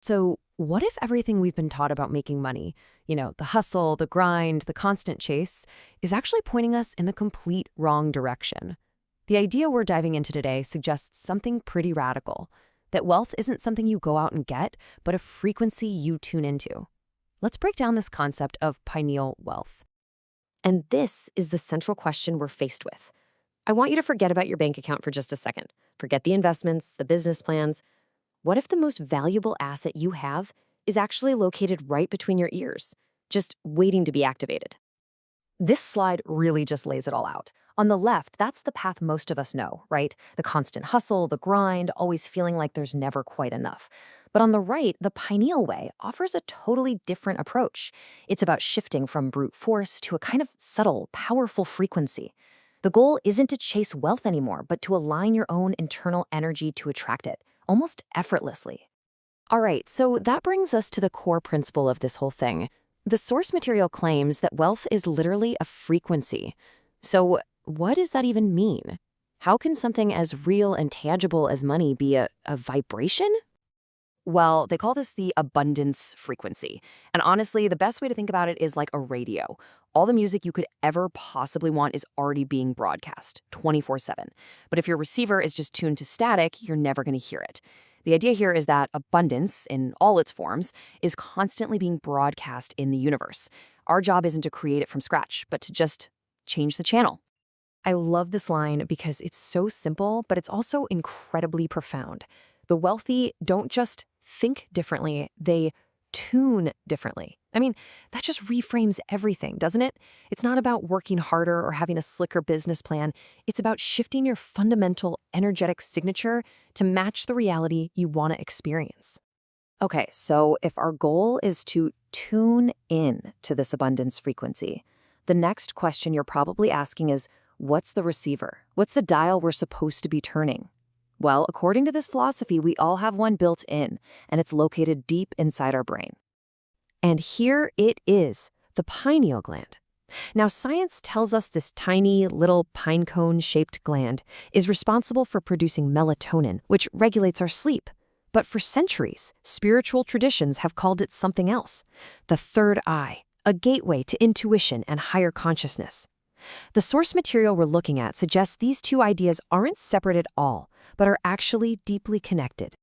So, what if everything we've been taught about making money, the hustle, the grind, the constant chase, is actually pointing us in the complete wrong direction? The idea we're diving into today suggests something pretty radical, that wealth isn't something you go out and get, but a frequency you tune into. Let's break down this concept of pineal wealth. And this is the central question we're faced with. I want you to forget about your bank account for just a second. Forget the investments, the business plans. What if the most valuable asset you have is actually located right between your ears, just waiting to be activated? This slide really just lays it all out. On the left, that's the path most of us know, right? The constant hustle, the grind, always feeling like there's never quite enough. But on the right, the pineal way offers a totally different approach. It's about shifting from brute force to a kind of subtle, powerful frequency. The goal isn't to chase wealth anymore, but to align your own internal energy to attract it, almost effortlessly. All right, so that brings us to the core principle of this whole thing. The source material claims that wealth is literally a frequency. So, what does that even mean? How can something as real and tangible as money be a vibration? Well, they call this the abundance frequency. And honestly, the best way to think about it is like a radio. All the music you could ever possibly want is already being broadcast 24/7. But if your receiver is just tuned to static, you're never going to hear it. The idea here is that abundance, in all its forms, is constantly being broadcast in the universe. Our job isn't to create it from scratch, but to just change the channel. I love this line because it's so simple, but it's also incredibly profound. The wealthy don't just think differently, they tune differently. I mean, that just reframes everything, doesn't it? It's not about working harder or having a slicker business plan. It's about shifting your fundamental energetic signature to match the reality you want to experience. Okay, so if our goal is to tune in to this abundance frequency, the next question you're probably asking is, what's the receiver? What's the dial we're supposed to be turning? Well, according to this philosophy, we all have one built in, and it's located deep inside our brain. And here it is, the pineal gland. Now, science tells us this tiny little pine cone-shaped gland is responsible for producing melatonin, which regulates our sleep. But for centuries, spiritual traditions have called it something else, the third eye, a gateway to intuition and higher consciousness. The source material we're looking at suggests these two ideas aren't separate at all, but are actually deeply connected.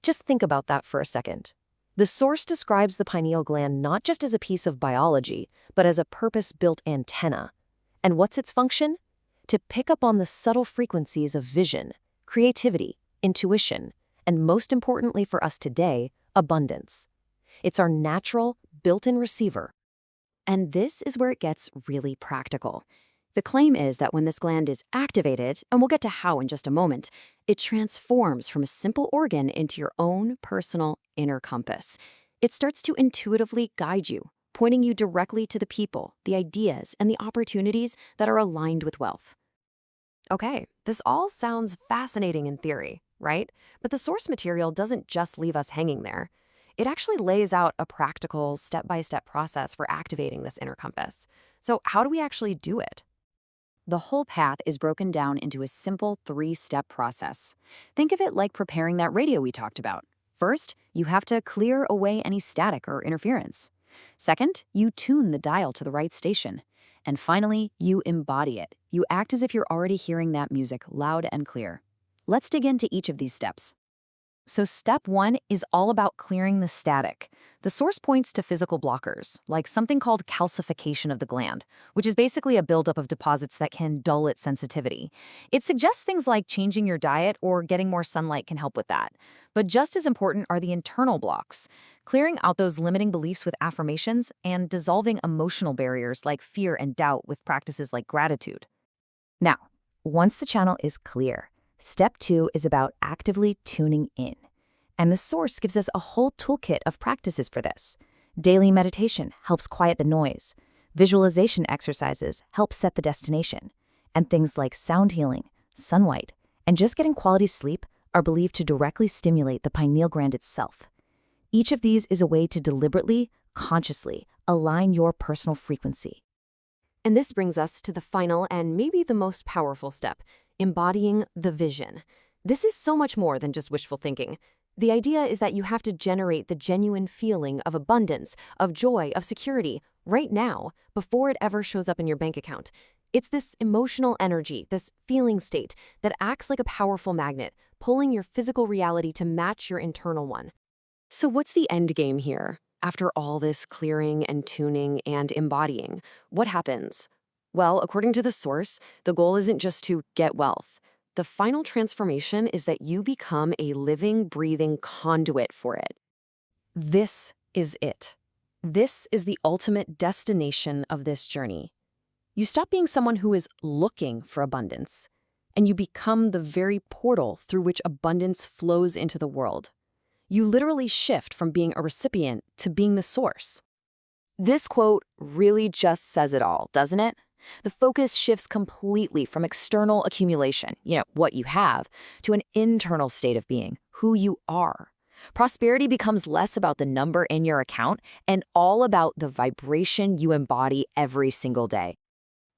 Just think about that for a second. The source describes the pineal gland not just as a piece of biology, but as a purpose-built antenna. And what's its function? To pick up on the subtle frequencies of vision, creativity, intuition, and most importantly for us today, abundance. It's our natural, built-in receiver. And this is where it gets really practical. The claim is that when this gland is activated, and we'll get to how in just a moment, it transforms from a simple organ into your own personal inner compass. It starts to intuitively guide you, pointing you directly to the people, the ideas, and the opportunities that are aligned with wealth. Okay, this all sounds fascinating in theory, right? But the source material doesn't just leave us hanging there. It actually lays out a practical, step-by-step process for activating this inner compass. So how do we actually do it? The whole path is broken down into a simple 3-step process. Think of it like preparing that radio we talked about. First, you have to clear away any static or interference. Second, you tune the dial to the right station. And finally, you embody it. You act as if you're already hearing that music loud and clear. Let's dig into each of these steps. So step 1 is all about clearing the static. The source points to physical blockers, like something called calcification of the gland, which is basically a buildup of deposits that can dull its sensitivity. It suggests things like changing your diet or getting more sunlight can help with that. But just as important are the internal blocks, clearing out those limiting beliefs with affirmations and dissolving emotional barriers like fear and doubt with practices like gratitude. Now, once the channel is clear, step 2 is about actively tuning in. And the source gives us a whole toolkit of practices for this. Daily meditation helps quiet the noise. Visualization exercises help set the destination. And things like sound healing, sunlight, and just getting quality sleep are believed to directly stimulate the pineal gland itself. Each of these is a way to deliberately, consciously align your personal frequency. And this brings us to the final and maybe the most powerful step, embodying the vision. This is so much more than just wishful thinking. The idea is that you have to generate the genuine feeling of abundance, of joy, of security, right now, before it ever shows up in your bank account. It's this emotional energy, this feeling state, that acts like a powerful magnet, pulling your physical reality to match your internal one. So what's the end game here? After all this clearing and tuning and embodying, what happens? Well, according to the source, the goal isn't just to get wealth. The final transformation is that you become a living, breathing conduit for it. This is it. This is the ultimate destination of this journey. You stop being someone who is looking for abundance, and you become the very portal through which abundance flows into the world. You literally shift from being a recipient to being the source. This quote really just says it all, doesn't it? The focus shifts completely from external accumulation, what you have, to an internal state of being, who you are. Prosperity becomes less about the number in your account and all about the vibration you embody every single day.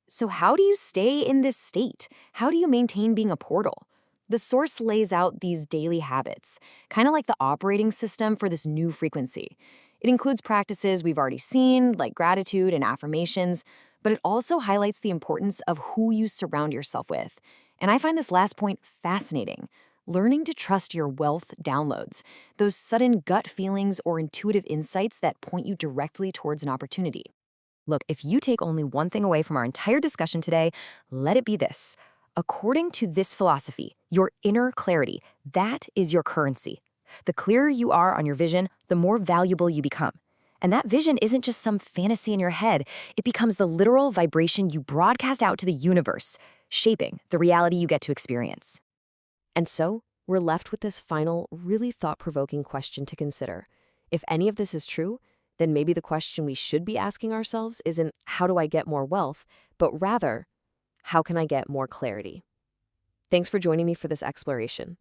So how do you stay in this state? How do you maintain being a portal? The source lays out these daily habits, kind of like the operating system for this new frequency. It includes practices we've already seen, like gratitude and affirmations, but it also highlights the importance of who you surround yourself with. And I find this last point fascinating. Learning to trust your wealth downloads, those sudden gut feelings or intuitive insights that point you directly towards an opportunity. Look, if you take only one thing away from our entire discussion today, let it be this. According to this philosophy, your inner clarity, that is your currency. The clearer you are on your vision, the more valuable you become. And that vision isn't just some fantasy in your head. It becomes the literal vibration you broadcast out to the universe, shaping the reality you get to experience. And so, we're left with this final, really thought-provoking question to consider. If any of this is true, then maybe the question we should be asking ourselves isn't, how do I get more wealth, but rather, how can I get more clarity? Thanks for joining me for this exploration.